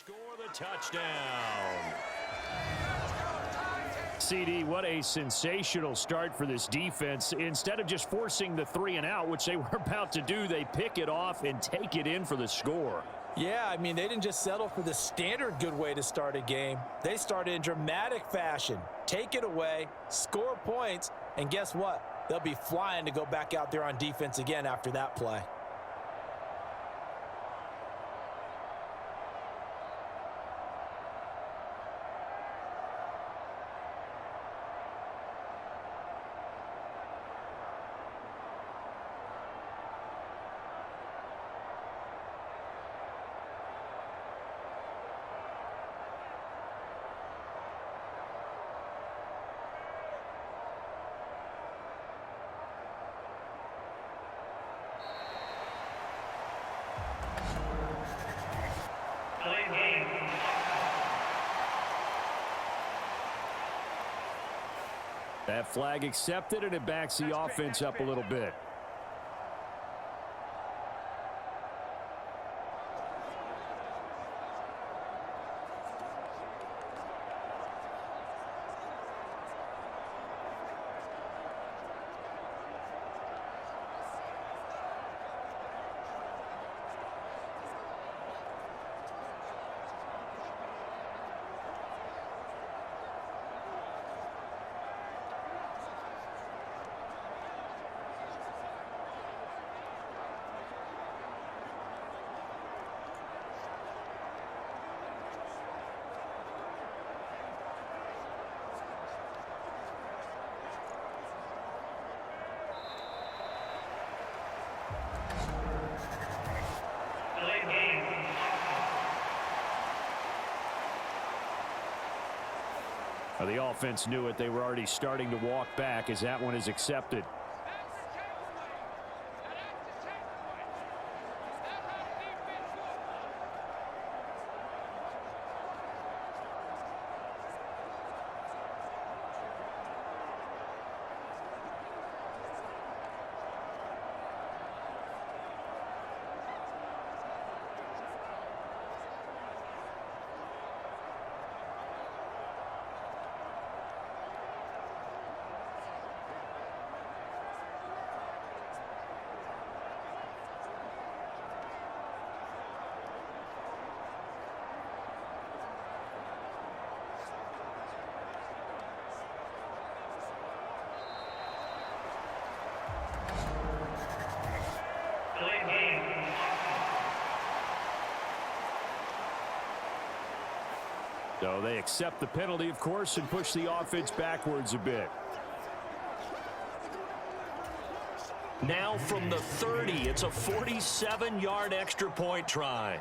score the touchdown. CD, what a sensational start for this defense. Instead of just forcing the 3-and-out, which they were about to do, they pick it off and take it in for the score. Yeah, I mean, they didn't just settle for the standard good way to start a game. They started in dramatic fashion. Take it away, score points, and guess what? They'll be flying to go back out there on defense again after that play. That flag accepted, and it backs the offense up a little bit. The offense knew it. They were already starting to walk back as that one is accepted. So they accept the penalty, of course, and push the offense backwards a bit. Now from the 30, it's a 47-yard extra point try.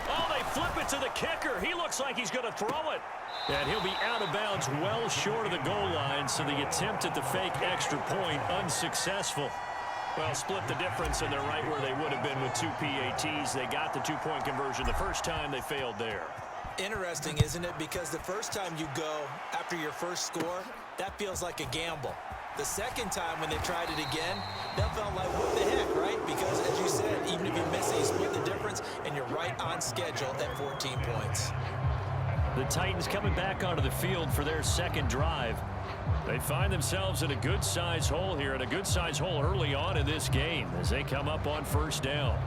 Oh, they flip it to the kicker. He looks like he's going to throw it. And he'll be out of bounds well short of the goal line, so the attempt at the fake extra point unsuccessful. Well, split the difference, and they're right where they would have been with 2 PATs. They got the two-point conversion the first time. They failed there. Interesting, isn't it? Because the first time you go after your first score, that feels like a gamble. The second time when they tried it again, that felt like, what the heck, right? Because, as you said, even if you miss it, you split the difference, and you're right on schedule at 14 points. The Titans coming back onto the field for their second drive. They find themselves in a good-sized hole here, and a good-sized hole early on in this game as they come up on first down.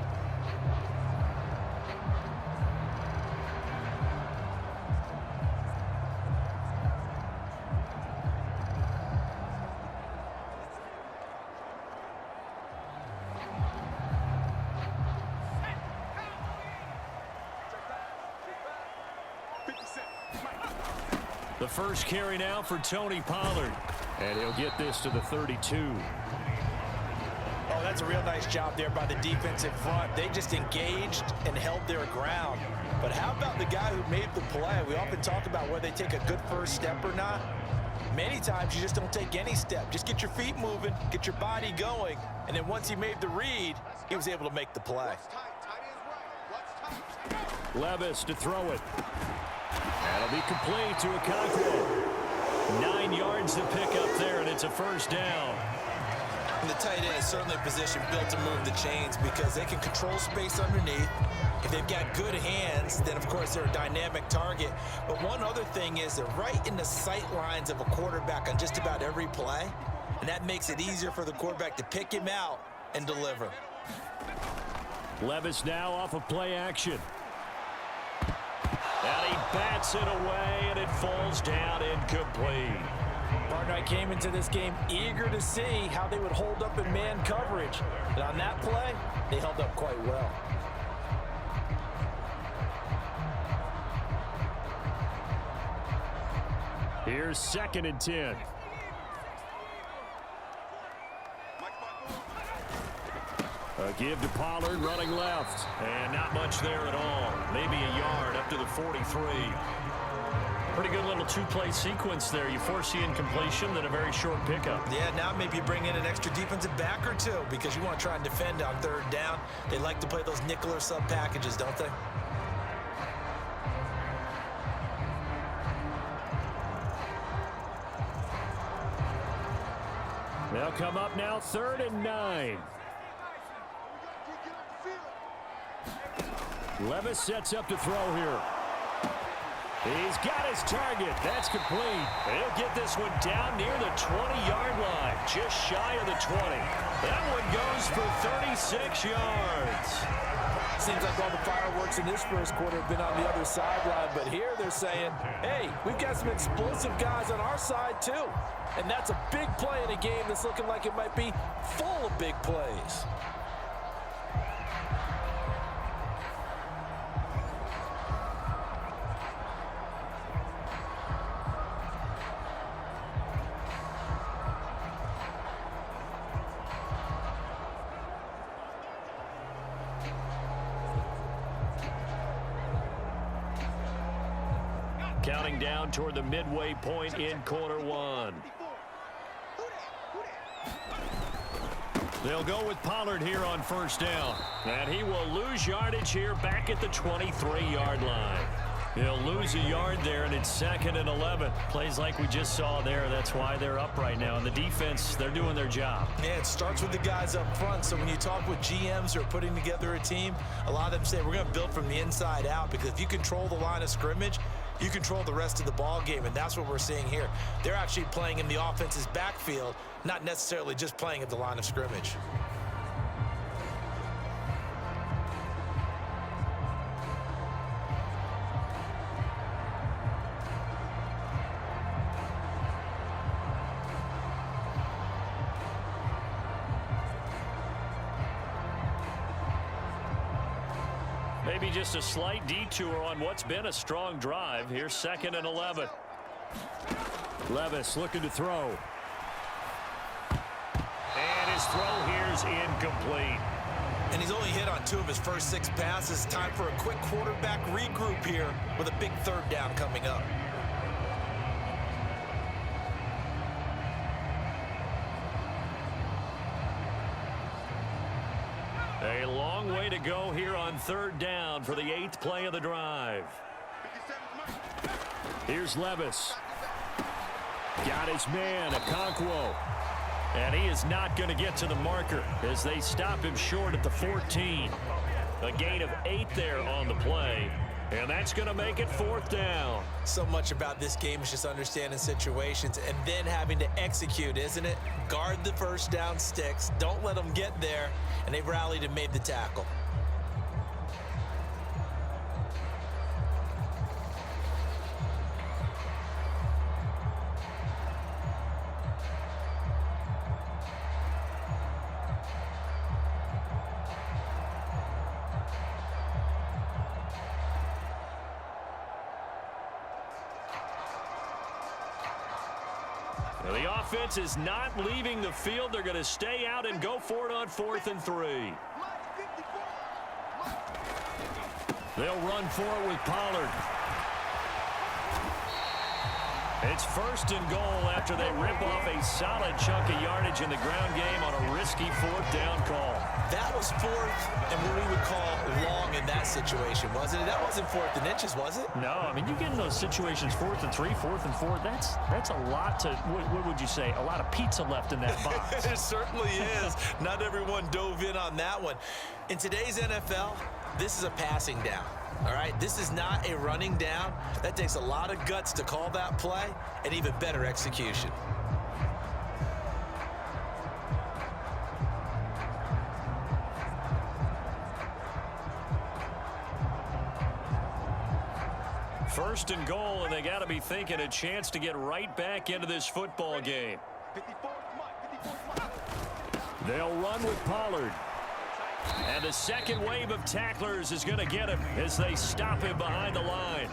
The first carry now for Tony Pollard. And he'll get this to the 32. Oh, that's a real nice job there by the defensive front. They just engaged and held their ground. But how about the guy who made the play? We often talk about whether they take a good first step or not. Many times you just don't take any step. Just get your feet moving, get your body going, and then once he made the read, he was able to make the play. Levis to throw it. That'll be complete to Okonkwo. 9 yards to pick up there, and it's a first down. And the tight end is certainly a position built to move the chains because they can control space underneath. If they've got good hands, then, of course, they're a dynamic target. But one other thing is they're right in the sight lines of a quarterback on just about every play, and that makes it easier for the quarterback to pick him out and deliver. Levis now off of play action. And he bats it away, and it falls down incomplete. Partner, I came into this game eager to see how they would hold up in man coverage. And on that play, they held up quite well. Here's 2nd and 10. A give to Pollard running left. And not much there at all. Maybe a yard up to the 43. Pretty good little two-play sequence there. You force the incompletion, then a very short pickup. Yeah, now maybe you bring in an extra defensive back or two because you want to try and defend on 3rd down. They like to play those nickel or sub packages, don't they? They'll come up now 3rd and 9. Levis sets up to throw here. He's got his target. That's complete. He'll get this one down near the 20-yard line, just shy of the 20. That one goes for 36 yards. Seems like all the fireworks in this first quarter have been on the other sideline, but here they're saying, hey, we've got some explosive guys on our side too. And that's a big play in a game that's looking like it might be full of big plays. Counting down toward the midway point in quarter 1. They'll go with Pollard here on 1st down. And he will lose yardage here back at the 23-yard line. He'll lose a yard there, and it's 2nd and 11. Plays like we just saw there. That's why they're up right now. And the defense, they're doing their job. Yeah, it starts with the guys up front. So when you talk with GMs who are putting together a team, a lot of them say we're going to build from the inside out because if you control the line of scrimmage, you control the rest of the ball game, and that's what we're seeing here. They're actually playing in the offense's backfield, not necessarily just playing at the line of scrimmage. Maybe just a slight detour on what's been a strong drive. Here's 2nd and 11. Levis looking to throw. And his throw here's incomplete. And he's only hit on 2 of his first 6 passes. Time for a quick quarterback regroup here with a big 3rd down coming up. A long way to go here on 3rd down for the 8th play of the drive. Here's Levis. Got his man, Okonkwo. And he is not going to get to the marker as they stop him short at the 14. A gain of 8 there on the play. And that's going to make it 4th down. So much about this game is just understanding situations and then having to execute, isn't it? Guard the 1st down sticks. Don't let them get there. And they've rallied and made the tackle. The offense is not leaving the field. They're going to stay out and go for it on 4th and 3. They'll run for it with Pollard. It's first and goal after they rip off a solid chunk of yardage in the ground game on a risky fourth down call. That was fourth and what we would call long in that situation, wasn't it? That wasn't fourth and inches, was it? No, I mean, you get in those situations, 4th and 3, 4th and 4, that's a lot to, what would you say, a lot of pizza left in that box. It certainly is. Not everyone dove in on that one. In today's NFL, this is a passing down. All right, this is not a running down. That takes a lot of guts to call that play and even better execution. First and goal, and they got to be thinking a chance to get right back into this football game. They'll run with Pollard. And the second wave of tacklers is going to get him as they stop him behind the line.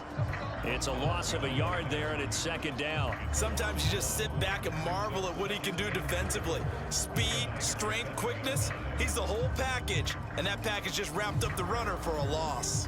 It's a loss of a yard there, and it's second down. Sometimes you just sit back and marvel at what he can do defensively. Speed, strength, quickness, he's the whole package. And that package just wrapped up the runner for a loss.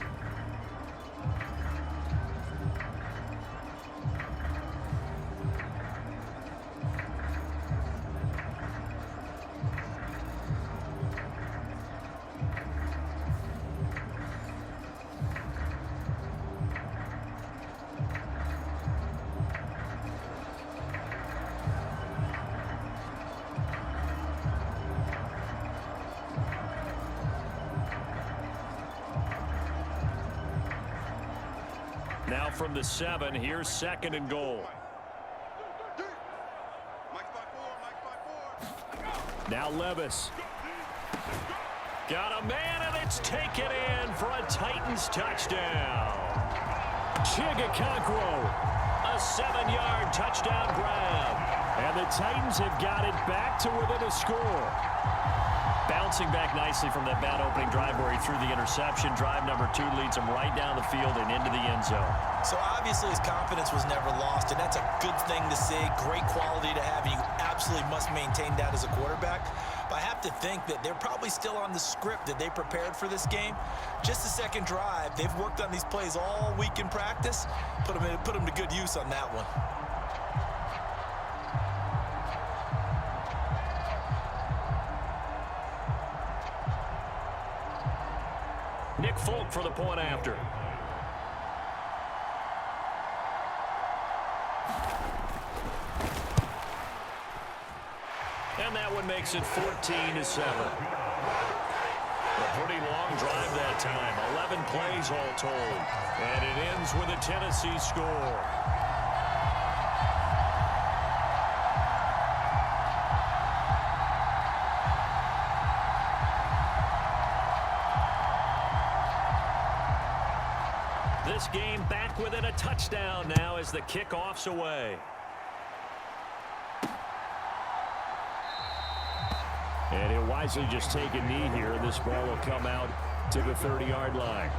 Now from the 7, here's second and goal. Now Levis. Got a man, and it's taken in for a Titans touchdown. Chigakonkwo, a 7-yard touchdown grab. And the Titans have got it back to within a score. Bouncing back nicely from that bad opening drive where he threw the interception. Drive number 2 leads him right down the field and into the end zone. So obviously his confidence was never lost, and that's a good thing to see. Great quality to have, and you absolutely must maintain that as a quarterback. But I have to think that they're probably still on the script that they prepared for this game. Just the second drive, they've worked on these plays all week in practice. Put them to good use on that one. Nick Folk for the point after. And that one makes it 14-7. A pretty long drive that time. 11 plays all told. And it ends with a Tennessee score. This game back within a touchdown now as the kickoff's away. And he'll wisely just take a knee here, and this ball will come out to the 30-yard line.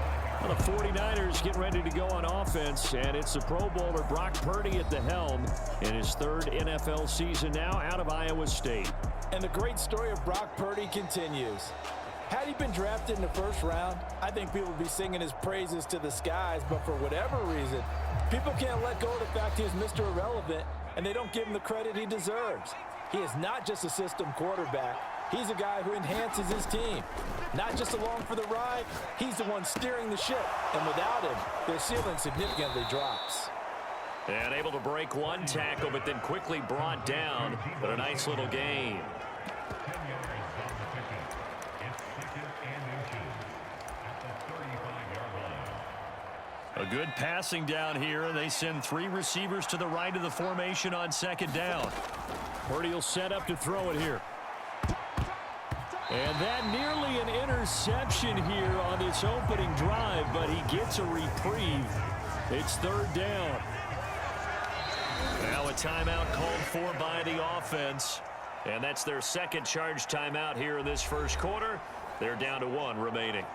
Well, the 49ers get ready to go on offense, and it's the Pro Bowler Brock Purdy at the helm in his 3rd NFL season now out of Iowa State. And the great story of Brock Purdy continues. Had he been drafted in the 1st round, I think people would be singing his praises to the skies, but for whatever reason, people can't let go of the fact he is Mr. Irrelevant, and they don't give him the credit he deserves. He is not just a system quarterback. He's a guy who enhances his team. Not just along for the ride, he's the one steering the ship, and without him, their ceiling significantly drops. And able to break one tackle, but then quickly brought down, but a nice little gain. A good passing down here, and they send 3 receivers to the right of the formation on second down. Purdy will set up to throw it here. And that nearly an interception here on this opening drive, but he gets a reprieve. It's 3rd down. Now a timeout called for by the offense. And that's their second charge timeout here in this first quarter. They're down to 1 remaining.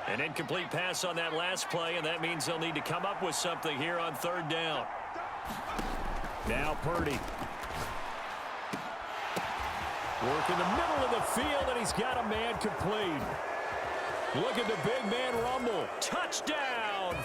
An incomplete pass on that last play, and that means they'll need to come up with something here on 3rd down. Now Purdy. Work in the middle of the field, and he's got a man complete. Look at the big man rumble. Touchdown!